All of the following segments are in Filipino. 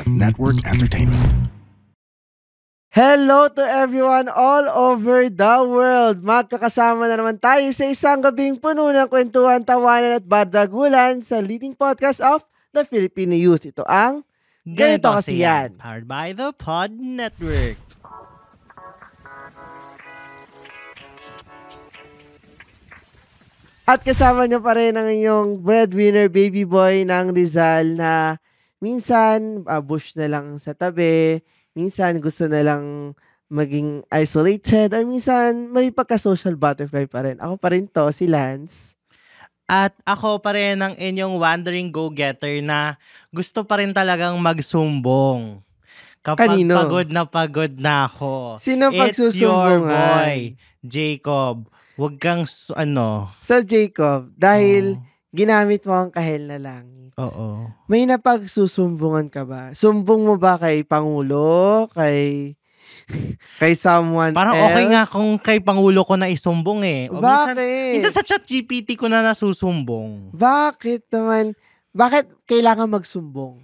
Network Entertainment. Hello to everyone all over the world! Magkakasama na naman tayo sa isang gabing puno ng kwentuhan, tawanan at bardagulan sa leading podcast of the Filipino youth. Ito ang Ganito Kasi Yan. Powered by the Pod Network. At kasama nyo pa rin ang inyong breadwinner baby boy ng Rizal na minsan bush na lang sa tabi, minsan gusto na lang maging isolated, or minsan may pagka-social butterfly pa rin. Ako pa rin to, si Lance. At ako pa rin ang inyong wandering go-getter na gusto pa rin talagang magsumbong. Kapag Kanino? pagod na ako. Sino It's your pagsusumbongan? boy, Jacob. Huwag kang, So, Jacob, dahil ginamit mo ang kahel na langit. Oo. May napagsusumbungan ka ba? Sumbong mo ba kay Pangulo? Kay someone Parang else? okay nga kung kay Pangulo ko na isumbong eh. O Bakit? Minsan sa ChatGPT ko na nasusumbong. Bakit naman? Bakit kailangan magsumbong?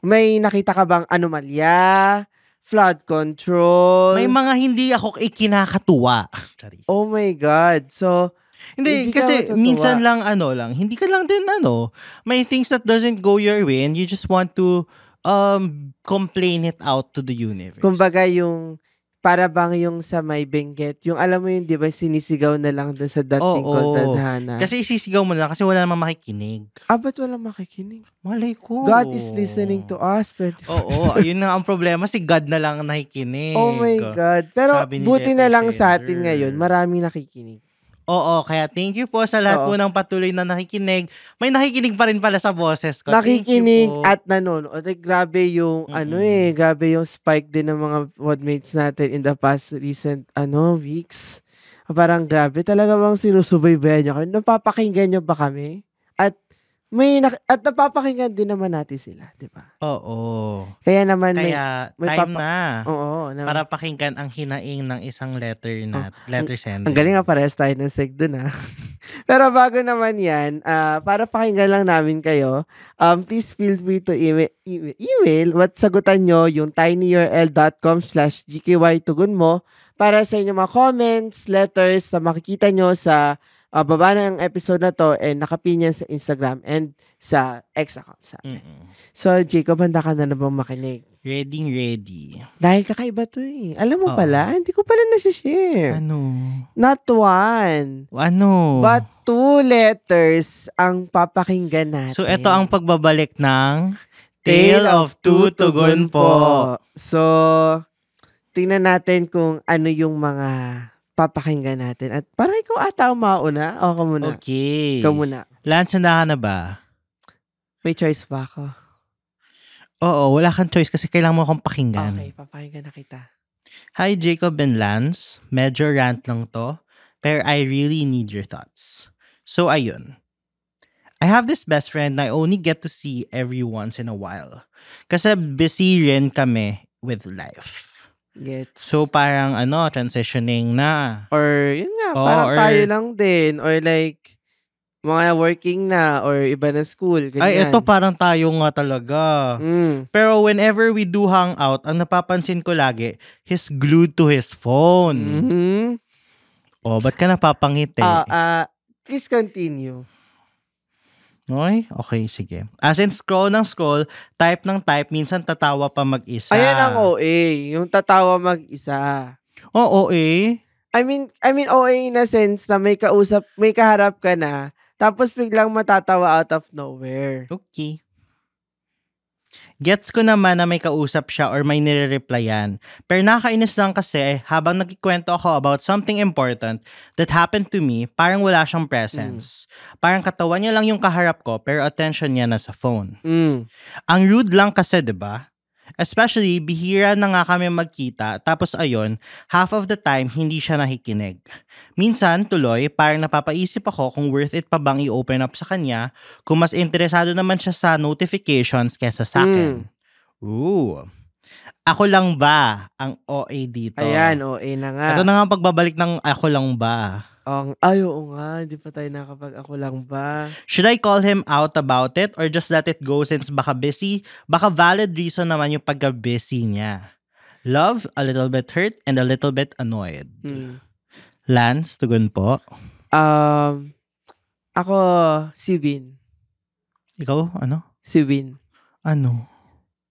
May nakita ka bang anomalya? Flood control? May mga hindi ako ikinakatuwa. Charis. Oh my God. So, Hindi, ka kasi matutuwa. minsan lang hindi ka lang din may things that doesn't go your way and you just want to complain it out to the universe. Kumbaga yung, para bang yung sa may Benguet, yung alam mo yun, di ba, sinisigaw na lang dun sa dating Oo. kontadhana. Kasi isisigaw mo na kasi wala namang makikinig. Ba't walang makikinig? Malay ko. God is listening to us 24/7. Oo, ayun na ang problema. Si God na lang nakikinig. Oh my God. Pero Sabi ni buti na lang sa Defender. atin ngayon, maraming nakikinig. Oo, kaya thank you po sa lahat Oo. po ng patuloy na nakikinig. May nakikinig pa rin pala sa boses ko. Nakikinig Thank you po. at nanonood. Grabe yung, grabe yung spike din ng mga podmates natin in the past recent, weeks. Parang grabe, talaga bang sinusubaybayan nyo kami? Napapakinggan nyo ba kami? At napapakinggan din naman natin sila, di ba? Oo. Kaya naman Kaya may time na. Oo. Para pakinggan ang hinaing ng isang letter sender. Ang galing nga, parehas tayo ng seg dun, ha? Pero bago naman yan, para pakinggan lang namin kayo, please feel free to email at sagutan nyo yung tinyurl.com/gky tugon mo para sa inyong mga comments, letters na makikita nyo sa baba ng episode na to and nakapin yan sa Instagram and sa X account sa amin. So, Jacob, handa ka na bang makinig? Ready. Dahil kakaiba to eh. Alam mo pala, hindi ko pala nasi-share. Ano? Not one, Ano? but 2 letters ang papakinggan natin. So, ito ang pagbabalik ng Tale of Two Tugon po. So, tingnan natin kung ano yung mga papakinggan natin. At parang ikaw ata ang mauna. O, ka muna. Okay. Ikaw muna. Lance, handa ka na ba? May choice ba ako? Oo, wala kang choice kasi kailangan mo akong pakinggan. Okay, papakinggan na kita. Hi, Jacob and Lance. Medyo rant lang to, pero I really need your thoughts. So, ayun. I have this best friend na I only get to see every once in a while. Kasi busy rin kami with life. Gets. So, parang transitioning na. Or, yun nga, Oo, parang or- tayo lang din. Or like, mga working na, or iba na school. Ganyan. Ay, ito parang tayo nga talaga. Pero whenever we do hang out, ang napapansin ko lagi, he's glued to his phone. Mhm. Oh, ba't ka napapangiti? Please continue. Okay, sige. As in, scroll ng scroll, type ng type, minsan tatawa pa mag-isa. Ayan ang OA, yung tatawa mag-isa. Oo, eh. I mean OA in a sense na may kaharap ka na, tapos biglang matatawa out of nowhere. Okay. Gets ko naman na may kausap siya or may nire-replyan. Pero nakakainis lang kasi habang nagkikwento ako about something important that happened to me, parang wala siyang presence. Parang katawan niya lang yung kaharap ko pero attention niya na sa phone. Ang rude lang kasi, 'di ba? Especially, bihira na nga kami magkita, tapos ayun, half of the time, hindi siya nakikinig. Minsan, tuloy, parang napapaisip ako kung worth it pa bang i-open up sa kanya, kung mas interesado naman siya sa notifications kesa sa akin. Ooh. Ako lang ba ang OA dito? Ayan, OA na nga. Ito na nga ang pagbabalik ng ako lang ba. Oo nga, hindi pa tayo ako lang ba? Should I call him out about it or just let it go since baka busy? Baka valid reason naman yung pagka-busy niya. Love, a little bit hurt, and a little bit annoyed. Lance, tugon po. Ako, si Vin. Ikaw, ano? Si Vin. Ano?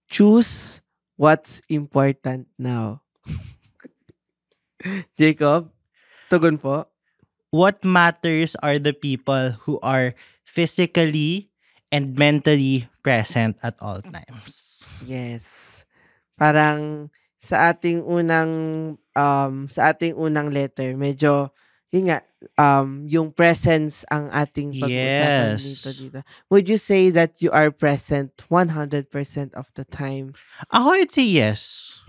Choose what's important now. Jacob, tugon po. What matters are the people who are physically and mentally present at all times. Yes. Parang sa ating unang letter, medyo yun nga, yung presence ang ating pag-uusapan dito. Would you say that you are present 100% of the time? Ako, I'd say yes.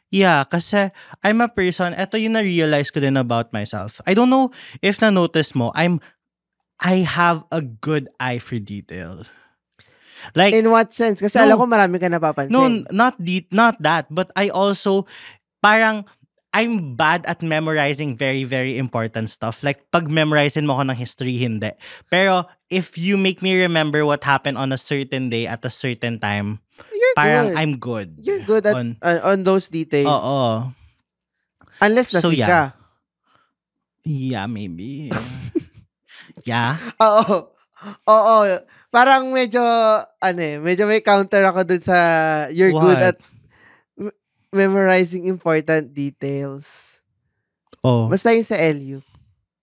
Yeah, kasi I'm a person, eto yung na-realize ko din about myself. I don't know if na-notice mo, I have a good eye for detail. Like, in what sense? Kasi alam ko marami ka napapansin. No, not that. But I also, parang, I'm bad at memorizing very, very important stuff. Like, pag memorizein mo ko ng history, hindi. Pero, if you make me remember what happened on a certain day at a certain time, parang good. I'm good. You're good at on those details. Oo. Unless lasing ka. Yeah, maybe. Yeah. Oo. Parang medyo may counter ako dun sa you're What? good at memorizing important details. Basta yung sa LU.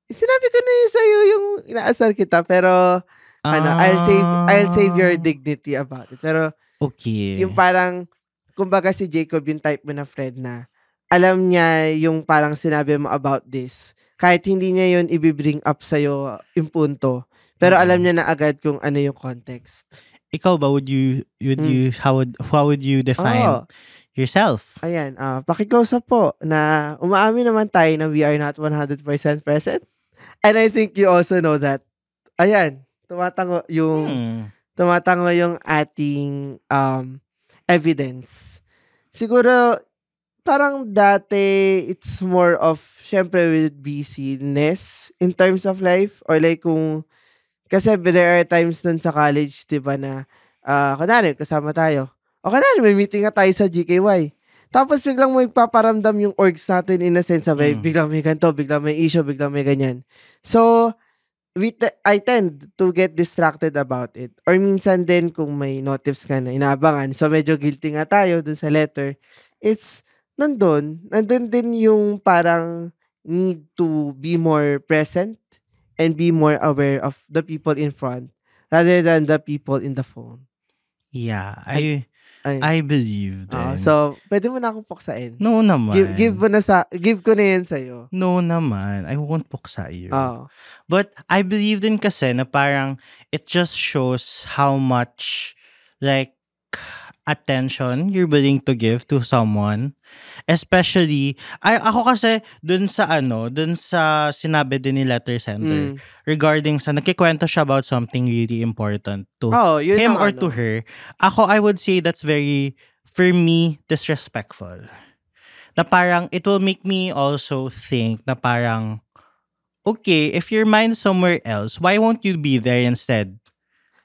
Sinabi ko na yun sa'yo yung inaasar kita, pero I'll save your dignity about it. Pero okay. Yung parang, kumbaga si Jacob yung type mo na friend na alam niya yung parang sinabi mo about this. Kahit hindi niya yun i-bring up sa'yo yung punto. Pero alam niya na agad kung ano yung context. Ikaw ba, how would you define yourself? Ayan, paki-close up po na umaamin naman tayo na we are not 100% present. And I think you also know that. Ayan, tumatango yung ating evidence. Siguro, parang dati, it's more of, syempre, with busyness in terms of life. Or like kasi there are times dun sa college, diba, na, kunwari, kasama tayo. O kunwari, may meeting nga tayo sa GKY. Tapos, biglang may paparamdam yung orgs natin in a sense, biglang may ganito, biglang may issue, biglang may ganyan. So, I tend to get distracted about it. Or minsan din kung may notifs ka na inaabangan. So, medyo guilty nga tayo dun sa letter. It's, nandun din yung parang need to be more present and be more aware of the people in front rather than the people in the phone. Yeah, I believe din. So, pwede mo na akong puksain. No naman. Give ko na yan sa'yo. No naman. I won't puksa you. But I believe din kasi na parang it just shows how much like attention you're willing to give to someone. Especially, ako kasi dun sa sinabi din ni letter sender regarding sa nagkikwento siya about something really important to him or to her. Ako, I would say that's very, for me, disrespectful. Na parang, it will make me also think na parang, okay, if your mind's somewhere else, why won't you be there instead?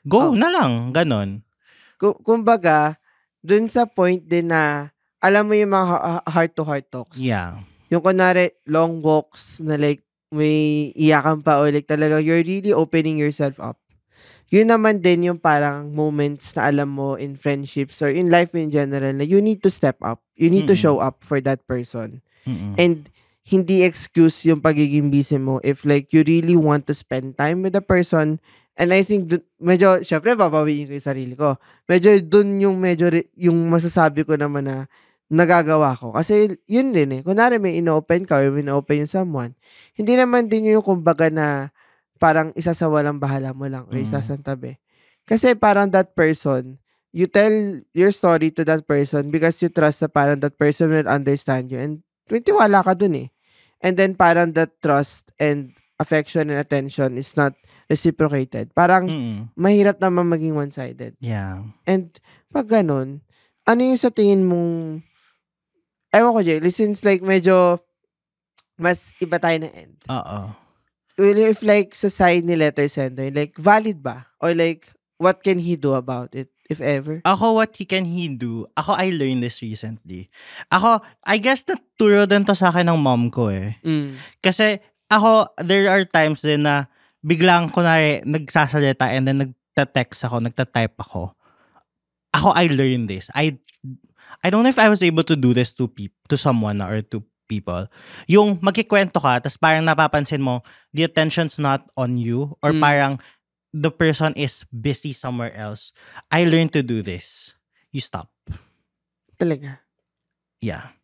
Go na lang, ganon. Kumbaga, dun sa point din na, alam mo yung mga heart-to-heart talks. Yeah. Yung kunwari, long walks na like, may iyakan pa o like talagang you're really opening yourself up. Yun naman din yung parang moments na alam mo in friendships or in life in general na you need to step up. You need to show up for that person. And hindi excuse yung pagiging busy mo if like you really want to spend time with the person. And I think medyo, syempre babawiin ko yung sarili ko. Medyo dun yung yung masasabi ko naman na nagagawa ko. Kasi yun din kunwari may ino-open ka or may ino-open yung someone. Hindi naman din yung kumbaga na parang isa sa walang bahala mo lang or isa sa tabi. Kasi parang that person, you tell your story to that person because you trust na parang that person will understand you and tiwala ka dun And then parang that trust and affection and attention is not reciprocated. Parang mahirap naman maging one-sided. Yeah. And pag ganun, ano yung sa tingin mong ewan ko, Jay, since like medyo mas iba tayo na end. if like sa side ni letter sender, like valid ba? Or like what can he do about it if ever? Ako, what can he do? Ako, I learned this recently. Ako, I guess naturo din to sa akin ng mom ko eh. Kasi ako, there are times din na biglang kunwari nagsasalita and then nagta-text ako, nagta-type ako. Ako, I learned this. I don't know if I was able to do this to someone or to people. Yung magkikwento ka, tapos parang napapansin mo, the attention's not on you or parang the person is busy somewhere else. I learned to do this. You stop. Talaga? Yeah.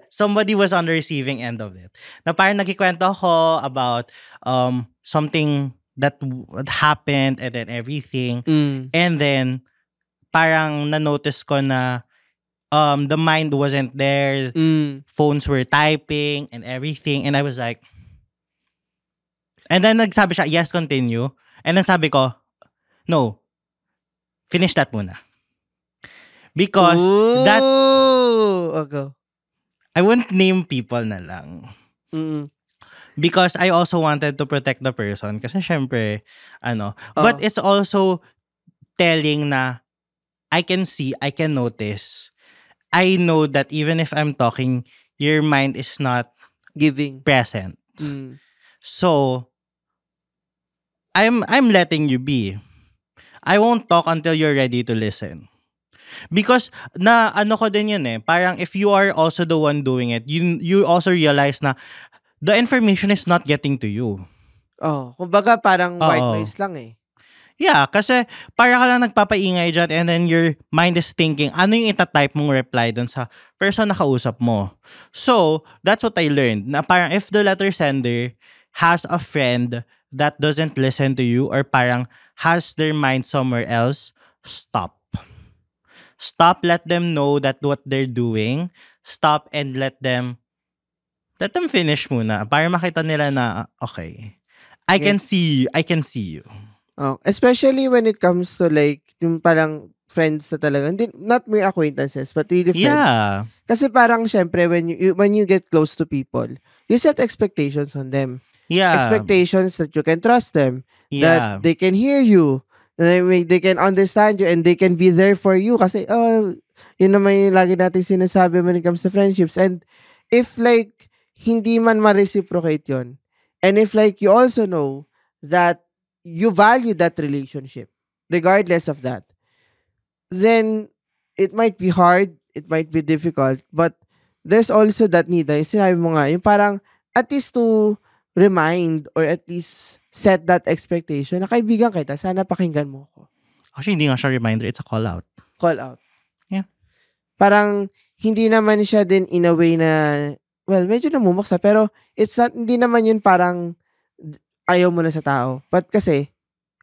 Somebody was on the receiving end of it. Na parang nagkikwento ako about something that happened and then everything. And then, parang na-notice ko na the mind wasn't there. Phones were typing and everything. And I was like, and then nagsabi siya, yes, continue. And then sabi ko, no, finish that muna. Because that's, okay. I wouldn't name people na lang. Because I also wanted to protect the person. Kasi syempre, but it's also telling na I can see, I can notice. I know that even if I'm talking, your mind is not giving present. So I'm letting you be. I won't talk until you're ready to listen. Because ko din yun eh. Parang if you are also the one doing it, you also realize na the information is not getting to you. Kumbaga parang white noise lang eh. Yeah, kasi para ka lang nagpapaingay dyan and then your mind is thinking, ano yung itatype mong reply dun sa person na kausap mo. So, that's what I learned. Na parang if the letter sender has a friend that doesn't listen to you or parang has their mind somewhere else, stop. Stop, let them know that what they're doing. Stop and let them finish muna para makita nila na, okay, I can see you. Especially when it comes to like yung parang friends na talaga, not mere acquaintances but really friends. Yeah. Kasi parang syempre when you get close to people, you set expectations on them. Yeah. Expectations that you can trust them, Yeah. that they can hear you, they can understand you, and they can be there for you. Kasi yun naman yung lagi natin sinasabi when it comes to friendships. And if like hindi man ma-reciprocate yun, and if like you also know that you value that relationship, regardless of that, then it might be hard, it might be difficult, but there's also that need, yung sinabi mo nga, yung parang at least to remind or at least set that expectation na kaibigan kita, sana pakinggan mo ko. Actually, hindi nga siya reminder, it's a call out. Call out. Yeah. Parang hindi naman siya din in a way na, well, medyo namumuksa, pero it's not, hindi naman yun parang ayaw mo na sa tao. But kasi,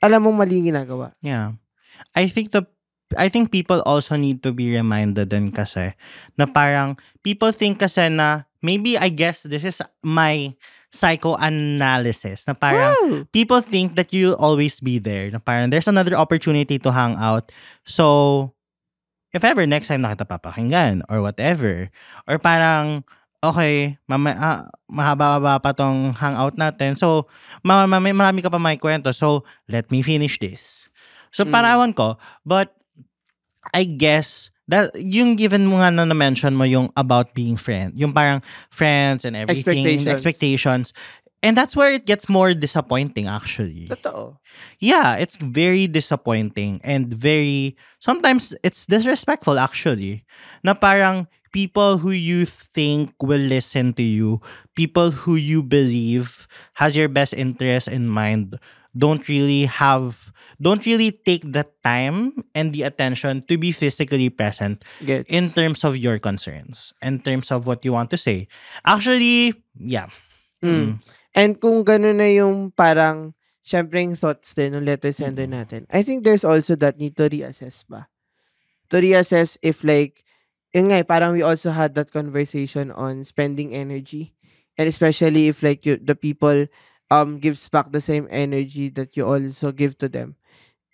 alam mong mali ginagawa. Yeah. I think people also need to be reminded din kasi na parang people think kasi na maybe I guess this is my psychoanalysis na parang people think that you'll always be there na parang there's another opportunity to hang out. So if ever next time na kita papakinggan or whatever or parang okay, mahaba-haba pa tong hangout natin. So, marami ka pa may kwento. So, let me finish this. So, parawan ko. But, I guess, that yung given mo nga na-mention mo yung about being friend. Yung parang friends and everything. Expectations. And that's where it gets more disappointing, actually. Totoo. Yeah, it's very disappointing and sometimes it's disrespectful, actually. Na parang, people who you think will listen to you, people who you believe has your best interest in mind, don't really take the time and the attention to be physically present in terms of your concerns, in terms of what you want to say. Actually, yeah. And kung gano'n na yung parang, syempre yung thoughts din ng letter sender natin, I think there's also that need to reassess ba? To reassess if like, yun nga, parang we also had that conversation on spending energy. And especially if like the people gives back the same energy that you also give to them.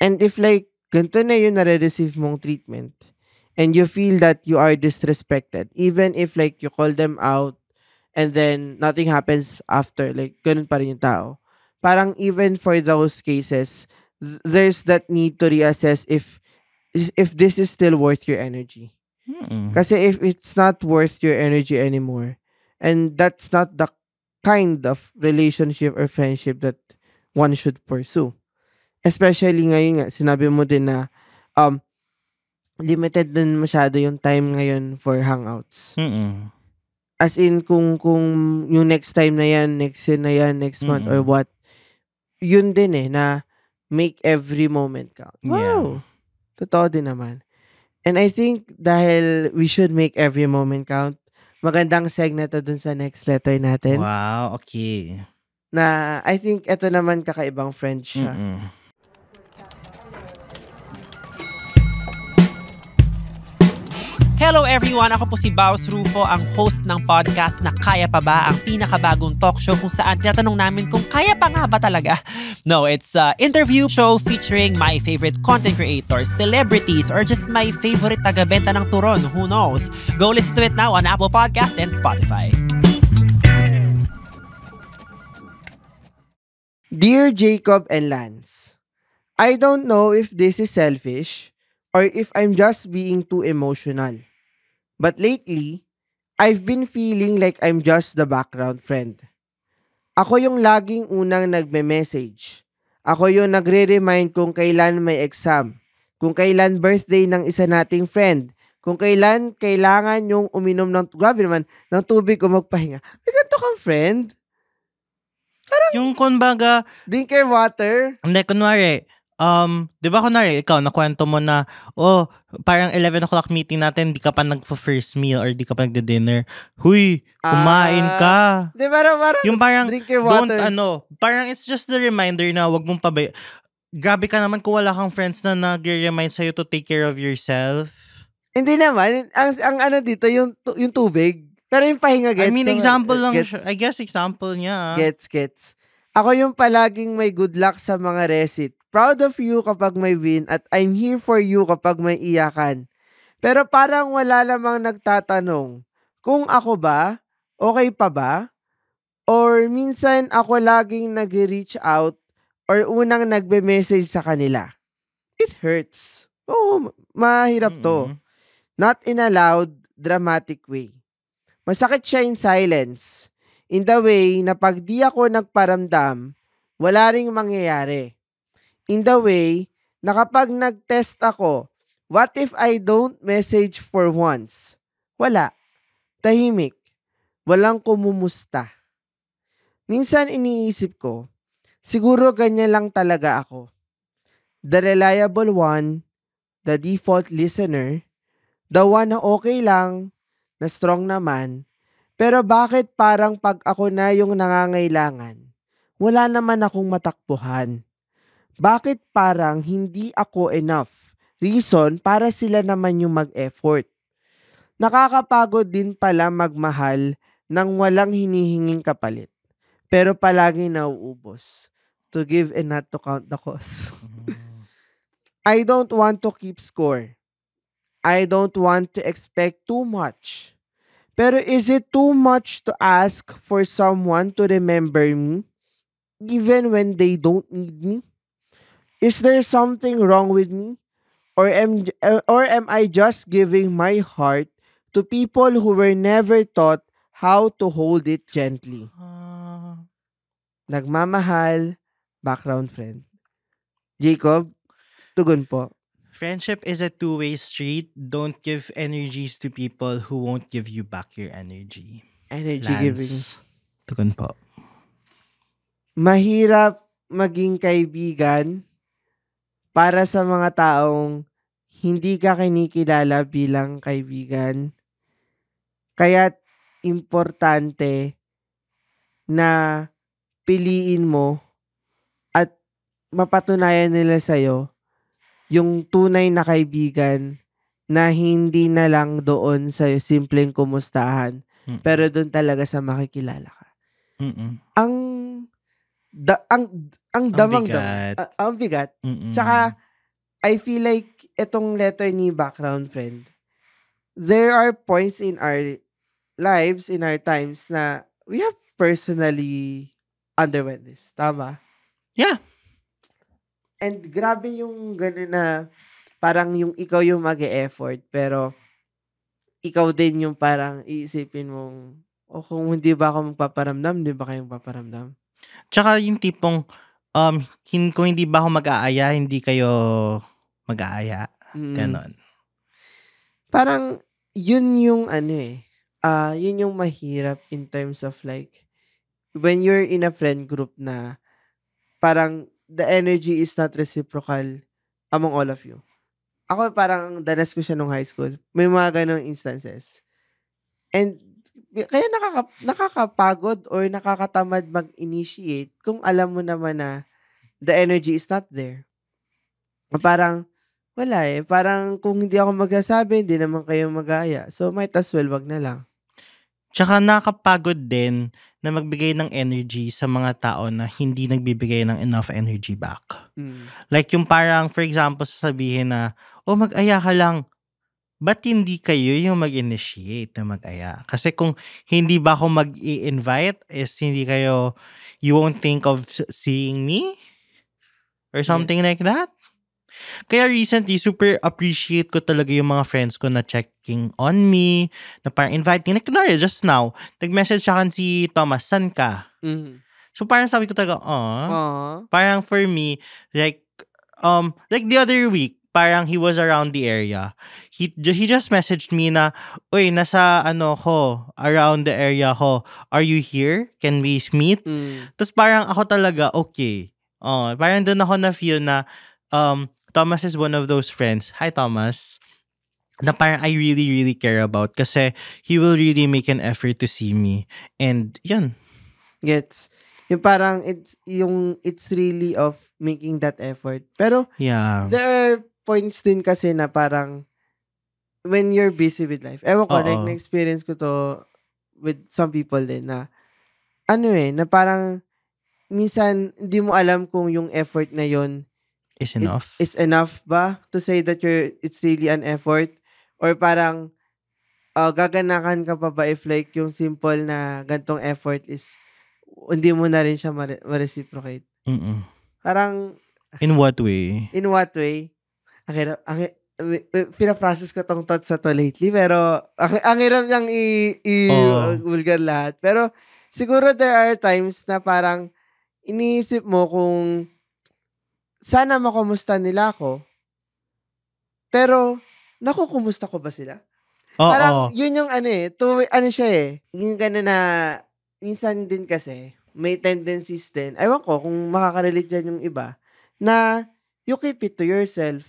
And if like, ganito na yung nare-receive mong treatment and you feel that you are disrespected, even if like you call them out and then nothing happens after. Like, ganun pa rin yung tao. Parang even for those cases, there's that need to reassess if this is still worth your energy. Kasi if it's not worth your energy anymore, and that's not the kind of relationship or friendship that one should pursue. Especially ngayon nga, sinabi mo din na limited din masyado yung time ngayon for hangouts. As in, kung yung next time na yan, next year na yan, next month or what, yun din na make every moment count. Wow! Yeah. Totoo din naman. And I think dahil we should make every moment count, magandang seg na to dun sa next letter natin. Wow, okay. Na I think ito naman kakaibang friend siya. Hello everyone! Ako po si Baus Rufo, ang host ng podcast na Kaya Pa Ba? Ang pinakabagong talk show kung saan tinatanong namin kung kaya pa nga ba talaga? No, it's an interview show featuring my favorite content creators, celebrities, or just my favorite taga-benta ng turon. Who knows? Go listen to it now on Apple Podcast and Spotify. Dear Jacob and Lance, I don't know if this is selfish or if I'm just being too emotional. But lately, I've been feeling like I'm just the background friend. Ako yung laging unang nagme-message. Ako yung nagre-remind kung kailan may exam, kung kailan birthday ng isa nating friend, kung kailan kailangan yung uminom ng, grabe naman, ng tubig o magpahinga. May ganito kang friend? Yung kumbaga, Drink your water? hindi, kunwari, di ba kunwari, ikaw, nakwento mo na, parang 11 o'clock meeting natin, di ka pa nag-first meal or di ka pa nagde-dinner. Huy, kumain ka. Di ba, Yung parang, drink your don't, water. parang it's just the reminder na wag mong grabe ka naman kung wala kang friends na nag-remind sa'yo to take care of yourself. Hindi naman. Ang ano dito, yung tubig. Pero yung pahinga, gets. I mean, example lang gets, siya. I guess example niya. Gets. Ako yung palaging may good luck sa mga recit. Proud of you kapag may win at I'm here for you kapag may iyakan. Pero parang wala namang nagtatanong, kung ako ba, okay pa ba? Or minsan ako laging nag-reach out or unang nagbe-message sa kanila. It hurts. Oo, mahirap to. Not in a loud, dramatic way. Masakit siya in silence. In the way na pag di ako nagparamdam, wala ring mangyayari. In the way na kapag nag-test ako, what if I don't message for once? Wala. Tahimik. Walang kumumusta. Minsan iniisip ko, siguro ganyan lang talaga ako. The reliable one, the default listener, the one na okay lang, na strong naman, pero bakit parang pag ako na yung nangangailangan, wala naman akong matakbuhan? Bakit parang hindi ako enough reason para sila naman yung mag-effort? Nakakapagod din pala magmahal nang walang hinihinging kapalit, pero palaging nauubos. To give and not to count the cost. I don't want to keep score. I don't want to expect too much. Pero is it too much to ask for someone to remember me even when they don't need me? Is there something wrong with me? Or am I just giving my heart to people who were never taught how to hold it gently? Nagmamahal, background friend. Jacob, tugon po. Friendship is a two-way street. Don't give energies to people who won't give you back your energy. Energy giving. Tugon po. Mahirap maging kaibigan para sa mga taong hindi ka kinikilala bilang kaibigan. Kaya't importante na piliin mo at mapatunayan nila sa'yo yung tunay na kaibigan na hindi na lang doon sa simpleng kumustahan, pero doon talaga sa makikilala ka. Ang bigat. Tsaka, I feel like itong letter ni background friend, there are points in our lives, in our times na we have personally underwent this. Tama? Yeah. And grabe yung gano'n na parang yung ikaw yung mag-e-effort pero ikaw din yung parang iisipin mong kung hindi ba ako magpaparamdam, hindi ba kayong paparamdam? Tsaka yung tipong, kung hindi ba ako mag-aaya, hindi kayo mag-aaya. Ganon. Parang, yun yung yun yung mahirap in terms of like, when you're in a friend group na parang the energy is not reciprocal among all of you. Ako parang danas ko siya nung high school. May mga ganong instances. And kaya nakakapagod or nakakatamad mag-initiate kung alam mo naman na the energy is not there. Parang, wala eh. Parang kung hindi ako magsasabi, hindi naman kayo mag-aaya. So, might as well, wag na lang. Tsaka nakakapagod din na magbigay ng energy sa mga tao na hindi nagbibigay ng enough energy back. Like yung parang, for example, sasabihin na, mag-aya ka lang. Ba't hindi kayo yung mag-initiate na mag-aya? Kasi kung hindi ba ako mag-i-invite, is hindi kayo, you won't think of seeing me? Or something like that? Kaya recently, super appreciate ko talaga yung mga friends ko na checking on me, na parang inviting. Like, kunwari, just now, nag-message siya kan si Thomas, san ka? So, parang sabi ko talaga, parang for me, like the other week, parang he was around the area. He just messaged me na, uy, nasa around the area ko. Are you here? Can we meet? Tapos parang ako talaga, okay. Parang doon ako na-feel na, Thomas is one of those friends. Hi, Thomas. Na parang I really, really care about kasi he will really make an effort to see me. And, yan. Gets. Yung parang, it's really of making that effort. Pero, yeah, there are points din kasi na parang, when you're busy with life. Ewan ko, like, na-experience ko to with some people din na, na parang, minsan, hindi mo alam kung yung effort na yon is enough. Is enough ba to say that it's really an effort? Or parang gaganakan ka pa ba if like yung simple na gantong effort is hindi mo na rin siya ma-reciprocate? Parang in what way? In what way? Pinaprocess ko tong thoughts na to lately pero ang hirap niyang i-vulgar lahat. Pero siguro there are times na parang iniisip mo kung sana makumusta nila ako. Pero, nakukumusta ko ba sila? Parang, yun yung siya eh. Yung gano'n na, minsan din kasi, may tendencies din, ewan ko kung makaka-relate dyan yung iba, na you keep it to yourself.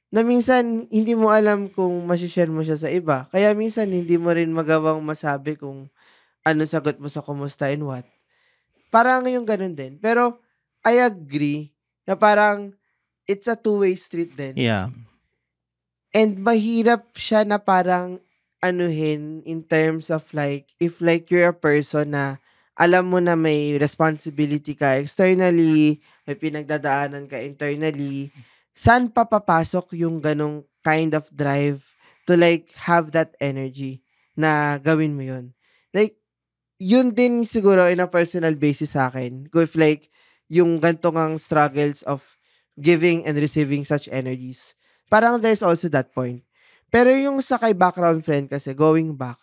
Na minsan, hindi mo alam kung masishare mo siya sa iba. Kaya minsan, hindi mo rin magawang masabi kung ano sagot mo sa kumusta and what. Parang yung gano'n din. Pero, I agree na parang it's a two-way street din. Yeah. And mahirap siya na parang in terms of like, if like you're a person na alam mo na may responsibility ka externally, may pinagdadaanan ka internally, saan pa papasok yung ganong kind of drive to like have that energy na gawin mo yun? Like, yun din siguro in a personal basis sa akin. If like, yung gantong struggles of giving and receiving such energies. Parang there's also that point. Pero yung sa kay background friend kasi, going back,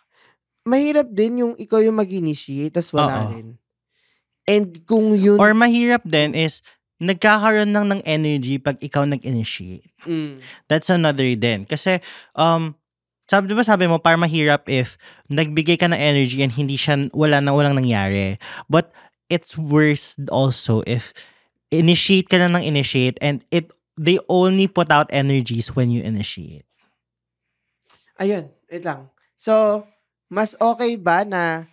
mahirap din yung ikaw yung mag-initiate, tas wala rin. And kung yun... Or mahirap din is, nagkakaroon ng energy pag ikaw nag-initiate. That's another din. Kasi, sabi mo, parang mahirap if nagbigay ka ng energy and hindi siya, walang nangyari. But, it's worse also if initiate ka na ng initiate and they only put out energies when you initiate. Ayun, wait lang. So, mas okay ba na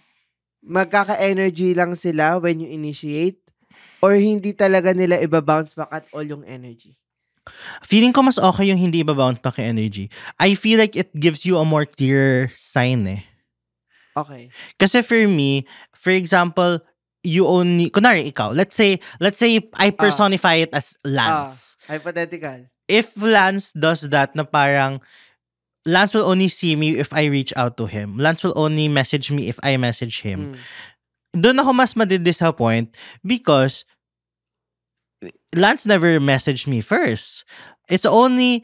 magkaka-energy lang sila when you initiate or hindi talaga nila iba-bounce back at all yung energy? Feeling ko mas okay yung hindi iba-bounce back yung energy. I feel like it gives you a more clear sign eh. Okay. Kasi for me, for example, you only, kunwari ikaw, let's say I personify it as Lance. Hypothetical. If Lance does that na parang Lance will only see me if I reach out to him. Lance will only message me if I message him. Doon ako mas madidisappoint because Lance never messaged me first. It's only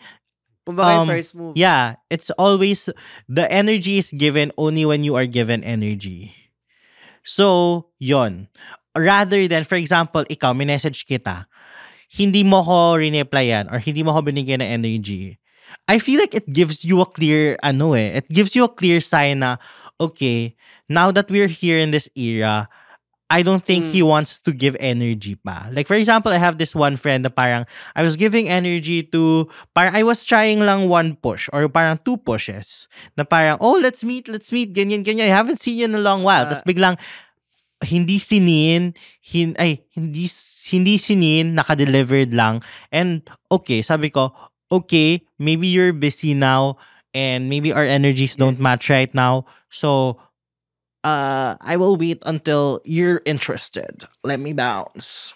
Kumbaga yung first move. yeah, it's always the energy is given only when you are given energy. So, yon. Rather than, for example, ikaw, minessage kita, hindi mo ko reneplyan or hindi mo ko binigyan ng energy. I feel like it gives you a clear, it gives you a clear sign na, okay, now that we're here in this era, I don't think he wants to give energy pa. Like, for example, I have this one friend na parang, I was giving energy to, parang I was trying lang one push or parang two pushes. Na parang, oh, let's meet, ganyan. I haven't seen you in a long while. Tapos biglang, hindi sinin, naka-delivered lang. And, okay, sabi ko, okay, maybe you're busy now and maybe our energies don't match right now. So, I will wait until you're interested. Let me bounce.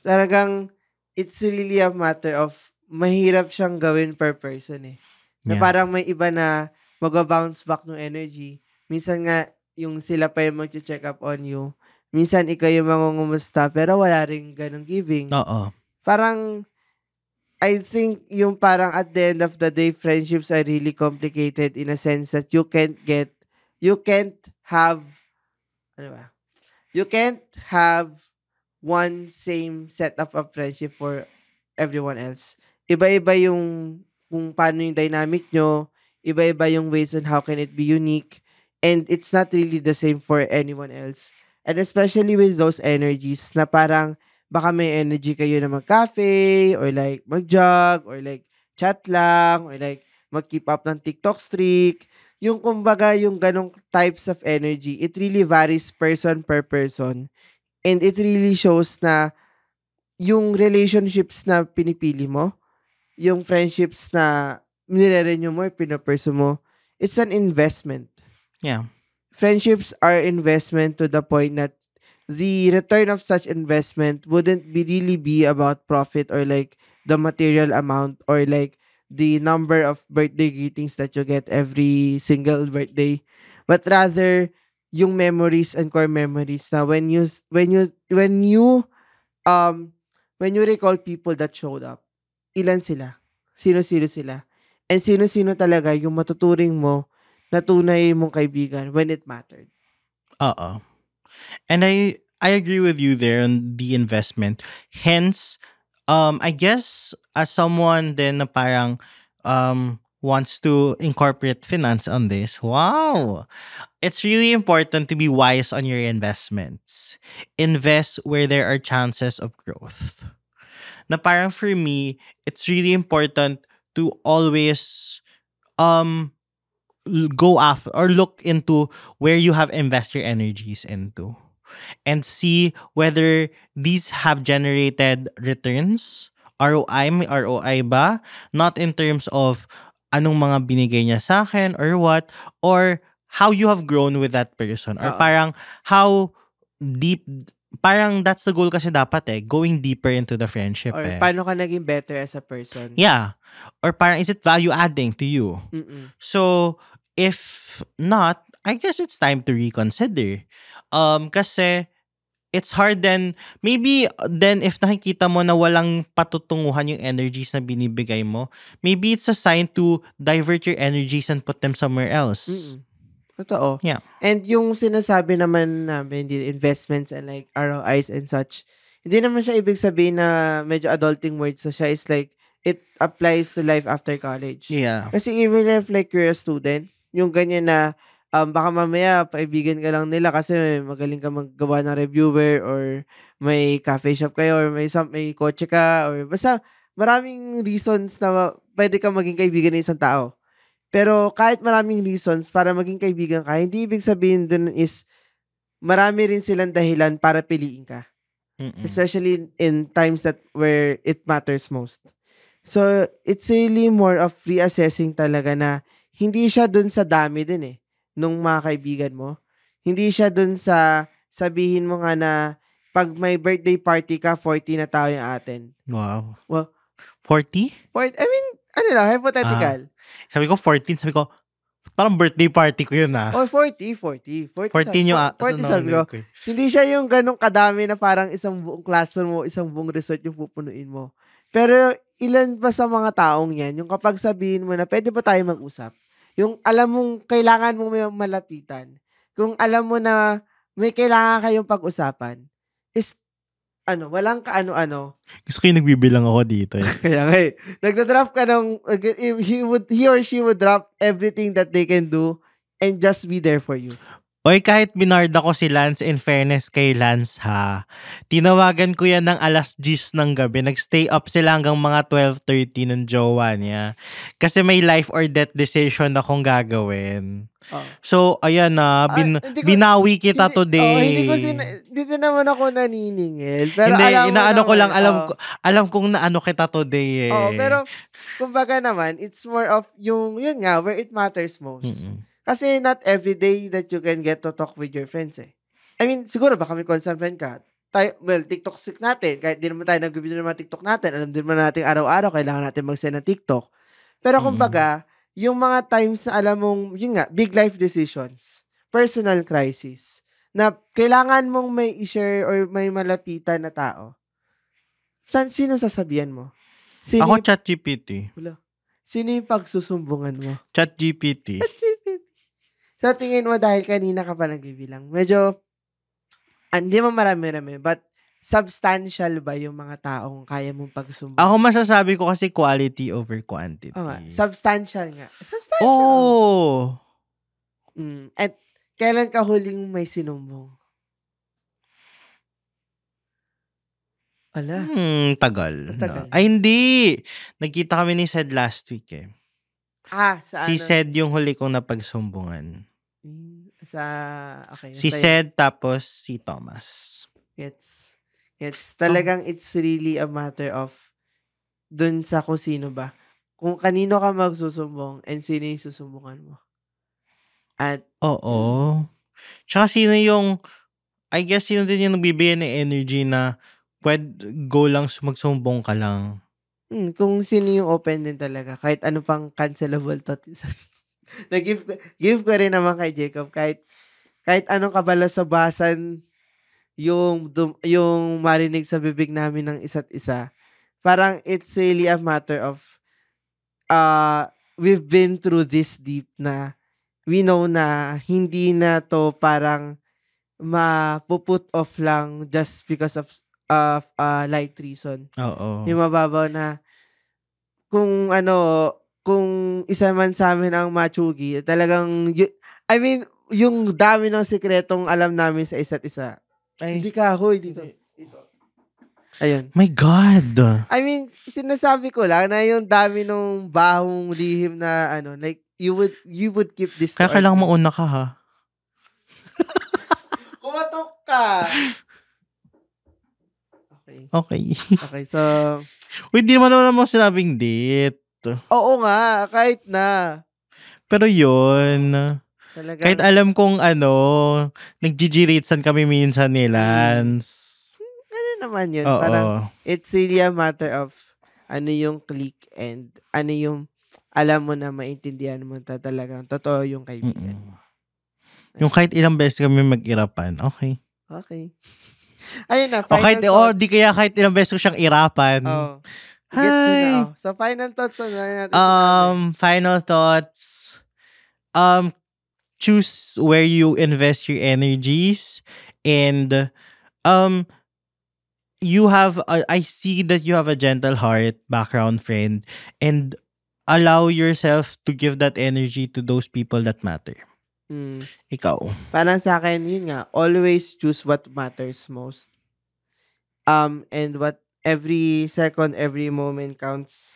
Talagang, it's really a matter of, mahirap siyang gawin per person eh. Na parang may iba na mag-bounce back ng energy. Minsan nga, yung sila pa yung mag-check up on you. Minsan, ikaw yung mangungumusta, pero wala ring ganong giving. Oo. Parang, I think yung parang at the end of the day, friendships are really complicated in a sense that you can't have one same setup of friendship for everyone else. Iba-iba yung kung paano yung dynamic nyo, iba-iba yung ways on how can it be unique, and it's not really the same for anyone else. And especially with those energies na parang baka may energy kayo na mag-cafe or like mag-jog or like chat lang or like mag-keep up ng TikTok streak. Yung kumbaga, yung ganong types of energy, it really varies person per person. And it really shows na yung relationships na pinipili mo, yung friendships na nire-renew mo, pinapursue mo, it's an investment. Yeah. Friendships are investment to the point that the return of such investment wouldn't really be about profit or like the material amount or like the number of birthday greetings that you get every single birthday, but rather yung memories and core memories na when you recall people that showed up, ilan sila, sino-sino sila, and sino-sino talaga yung matuturing mo na tunay mong kaibigan when it mattered. And I agree with you there on the investment. Hence, I guess as someone then na parang wants to incorporate finance on this, wow, it's really important to be wise on your investments. Invest where there are chances of growth. Na parang for me, it's really important to always go after or look into where you have invested your energies into. And see whether these have generated returns, ROI, may ROI ba? Not in terms of anong mga binigay niya sa akin or what, or how you have grown with that person. Or parang how deep, parang that's the goal kasi dapat going deeper into the friendship. Or paano ka naging better as a person. Yeah. Or parang is it value adding to you? So, if not, I guess it's time to reconsider. Kasi it's hard then, maybe then if nakikita mo na walang patutunguhan yung energies na binibigay mo, maybe it's a sign to divert your energies and put them somewhere else. Totoo. Yeah. And yung sinasabi naman namin, the investments and like ROIs and such, hindi naman siya ibig sabihin na medyo adulting words na siya. It's like, it applies to life after college. Yeah. Kasi even if like you're a student, yung ganyan na, baka mamaya paibigan ka lang nila kasi magaling ka maggawa ng reviewer or may cafe shop kayo or may kotse ka or basta maraming reasons na pwede ka maging kaibigan ng isang tao. Pero kahit maraming reasons para maging kaibigan ka, hindi ibig sabihin dun is marami rin silang dahilan para piliin ka. Especially in times that where it matters most. So, it's really more of reassessing talaga na hindi siya dun sa dami din nung mga kaibigan mo. Hindi siya dun sa sabihin mo nga na pag may birthday party ka, 40 na tao yung atin. Wow. Well, 40? I mean, Ano lang, hypothetical. Sabi ko 14, sabi ko, parang birthday party ko yun ah. O 40. 14 yung 40 sabi ko. Hindi siya yung ganong kadami na parang isang buong classroom mo, isang buong resort yung pupunuin mo. Pero ilan ba sa mga taong yan, yung kapag sabihin mo na pwede ba tayo mag-usap? Yung alam mong kailangan mong may malapitan. Kung alam mo na may kailangan kayong pag-usapan, is walang kaano-ano. Gusto ko yung nagbibilang ako dito. Kaya nga nagda-drop ka ng, he or she would drop everything that they can do and just be there for you. Oy, kahit binarda ko si Lance, in fairness kay Lance ha, tinawagan ko yan ng alas 10 ng gabi. Nagstay up sila hanggang mga 12:30 ng jowa niya. Kasi may life or death decision akong gagawin. Oh. So, ayan na, binawi kita today. Hindi naman ako naniningil. Pero hindi, alam inaano naman, ko lang, alam kong naano kita today eh. Pero, kumbaga naman, it's more of yun nga, where it matters most. Mm-mm. Kasi not every day that you can get to talk with your friends eh. I mean, siguro baka may constant friend ka. TikTok stick natin. Kahit di naman tayo nag-video ng mga TikTok natin. Alam din naman natin araw-araw, kailangan natin mag-send ng TikTok. Pero kumbaga, yung mga times na alam mong, yun nga, big life decisions, personal crisis, na kailangan mong may i-share or may malapitan na tao. Sino sasabihan mo? Ako, ChatGPT. Wala. Sino yung pagsusumbungan mo? ChatGPT. Sa tingin mo, dahil kanina ka pa nagbibilang, medyo, hindi mo marami-rami, but substantial ba yung mga taong kaya mong pagsumbungan? Ako masasabi ko kasi quality over quantity. Substantial nga. Substantial. Oh! At kailan ka huling may sinumbong? Ala. Tagal. Tagal. No? Ay, hindi. Nagkita kami ni Sed last week eh. Sa si Sed yung huli kong napagsumbungan. Okay. Si Sed tapos si Thomas. It's talagang it's really a matter of dun sa kung sino ba. Kung kanino ka magsusumbong and sino yung susumbungan mo. At oo. Tsaka sino yung I guess sino din yung nagbibigay ng energy na pwede go lang magsumbong ka lang. Kung sino yung open din talaga. Kahit ano pang cancelable thought. Give ko rin naman kay Jacob. Kahit anong kabalasabasan yung marinig sa bibig namin ng isa't isa. Parang it's really a matter of we've been through this deep na we know na hindi na to parang mapuput off lang just because of light reason. Oo. Yung mababaw na kung isa man sa amin ang matsugi, talagang yung dami ng sikretong alam namin sa isa't isa. Ay, hindi ka hoy dito. Ayun. My God. I mean, sinasabi ko lang na yung dami ng bahong lihim na like you would keep this. Kaya kailangan mauna ka ha. Kumatok ka. Okay. Okay, so hindi naman mo sinabing date. Oo nga, kahit na. Pero yun, talagang, kahit alam kong nag-GG-ratesan kami minsan ni Lance. Naman yun. Oo. Parang, it's really a matter of yung click and yung alam mo na maintindihan mo talagang totoo yung kaibigan. Yung kahit ilang beses kami mag-irapan, okay. Ayun na, final thoughts. Di kaya kahit ilang beses ko siyang irapan. Hi! So, final thoughts natin. Final thoughts. Choose where you invest your energies and you have I see that you have a gentle heart, background friend, and allow yourself to give that energy to those people that matter. Ikaw. Parang sa akin, yun nga, always choose what matters most. And what every second, every moment counts.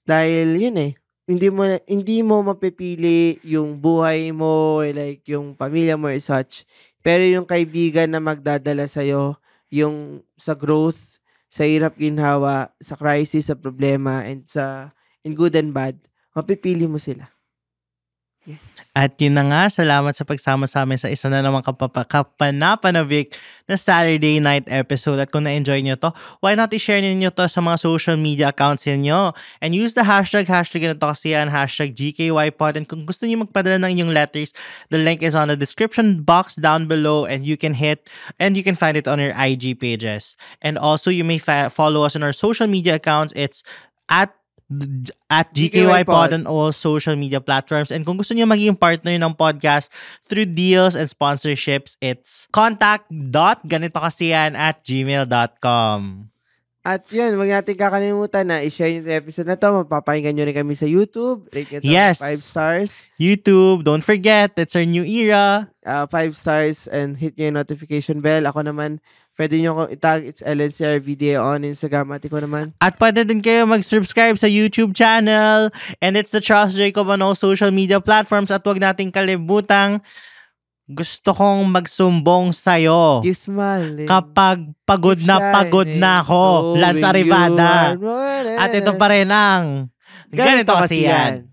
Dahil yun hindi mo mapipili yung buhay mo, like yung pamilya mo or such. Pero yung kaibigan na magdadala sa'yo, yung sa growth, sa hirap ginhawa, sa crisis, sa problema, and in good and bad, mapipili mo sila. Yes. At yun na nga, salamat sa pagsama sa amin sa isa na namang kapanapanabik na Saturday night episode. At kung na-enjoy nyo to, why not i-share niyo to sa mga social media accounts niyo? And use the hashtag na to kasi yan, hashtag GKYPod. And kung gusto niyo magpadala ng inyong letters, the link is on the description box down below and you can find it on your IG pages. And also, you may follow us on our social media accounts. It's at GKYPod on all social media platforms. And kung gusto niyo maging partner ng podcast through deals and sponsorships, it's contact.ganitokasiyan@gmail.com. At yun, huwag natin kakalimutan na i-share yung episode na to. Mapapakinggan nyo rin kami sa YouTube. Rate nyo Yes. 5 stars. YouTube, don't forget, it's our new era. 5 stars and hit nyo yung notification bell. Ako naman, pwede nyo akong itag. It's LNCR video on Instagram. At ko naman. At pwede din kayo mag-subscribe sa YouTube channel. And it's the Charles Jacob on all social media platforms. At huwag nating kalimutang, gusto kong magsumbong sa'yo. You smiling. Kapag pagod na ako, Lance Arribada. At ito pa rin ang Ganito Kasi Yan.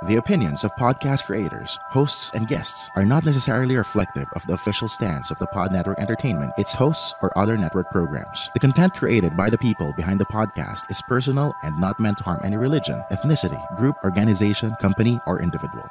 The opinions of podcast creators, hosts, and guests are not necessarily reflective of the official stance of the Pod Network Entertainment, its hosts, or other network programs. The content created by the people behind the podcast is personal and not meant to harm any religion, ethnicity, group, organization, company, or individual.